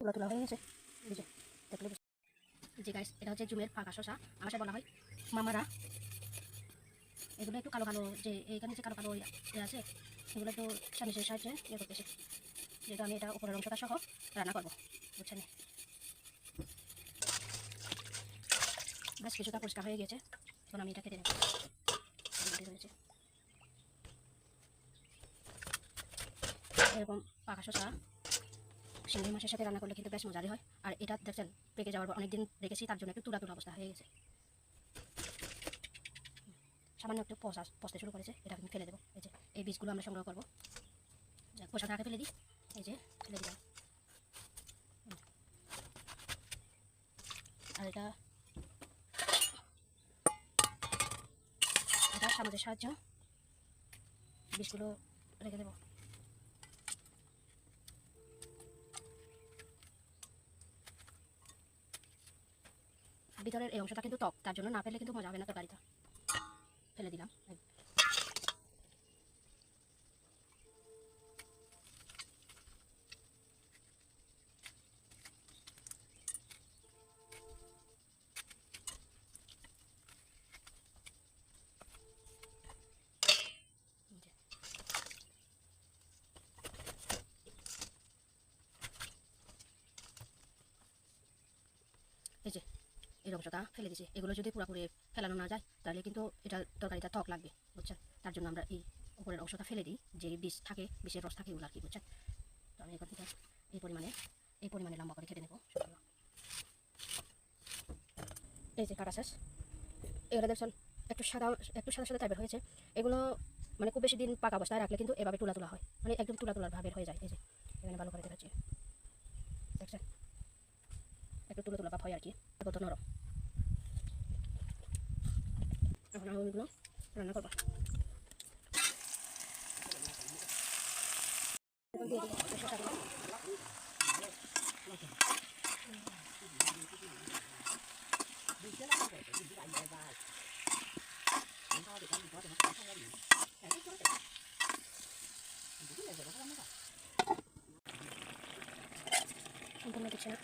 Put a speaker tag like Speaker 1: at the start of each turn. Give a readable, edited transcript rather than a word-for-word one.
Speaker 1: তুলা তুলা হয়ে গেছে। এই যে দেখলে জি গাইস, এটা হচ্ছে জুমের ফাঁকা শসা, আমার বলা হয় মামারা। এগুলো একটু কালো কালো, যে এইখানে যে কালো কালো আছে এগুলো একটু সানিসের সাহায্যে করতেছি, যেহেতু আমি এটা উপরের অংশটা সহ রান্না করবো, বুঝছেন। বেশ কিছুটা পরিষ্কার হয়ে গেছে, এখন আমি এটা কেটে নেব। এরকম পাকা শসা শিঙি মাছের সাথে রান্না করলে কিন্তু বেশ মজারই হয়। আর এটা দেখছেন পেকে যাওয়ার পর অনেকদিন রেখেছি, তার জন্য একটু তুলা তুলা অবস্থা হয়ে গেছে, সামান্য একটু পচতে শুরু করেছে। এটা আমি ফেলে দেবো। এই যে এই বীজগুলো আমরা সংগ্রহ করবো, পোষাটা আগে ফেলে দিই। এই যে ফেলে দিলাম। আর এটা চামচের সাহায্য বীজগুলো রেখে দেবো। ভিতরের এই অংশটা কিন্তু টক, তার জন্য না ফেলে কিন্তু মজা হবে না তরকারিটা। ফেলে দিলাম। এই যে এই অংশটা ফেলে দিয়েছি। এগুলো যদি পুরোপুরি ফেলানো না যায় তাহলে কিন্তু এটা তরকারিটা টক লাগবে, বুঝছেন। তার জন্য আমরা এই উপরের অংশটা ফেলে দিই, যে বীজ থাকে, বিষের রস থাকে, এগুলো আর কি, বুঝছেন। তো আমি এখন এটা এই পরিমাণে লম্বা করে কেটে নেব। এই যে কাটা শেষ। এগুলো দেখছেন একটু সাদা সাদা টাইপের হয়েছে। এগুলো মানে খুব বেশি দিন পাকা অবস্থায় রাখলে কিন্তু এভাবে তুলা তুলা হয়, মানে একদম তুলা তুলার ভাবের হয়ে যায়। এই যে এখানে ভালো করে দেখাচ্ছি, দেখছেন একটু তুলা তুলা ভাব হয় আর কি, কত নরম। এখন আমি ওইগুলো রান্না করবো। সম্পূর্ণ দিচ্ছে না।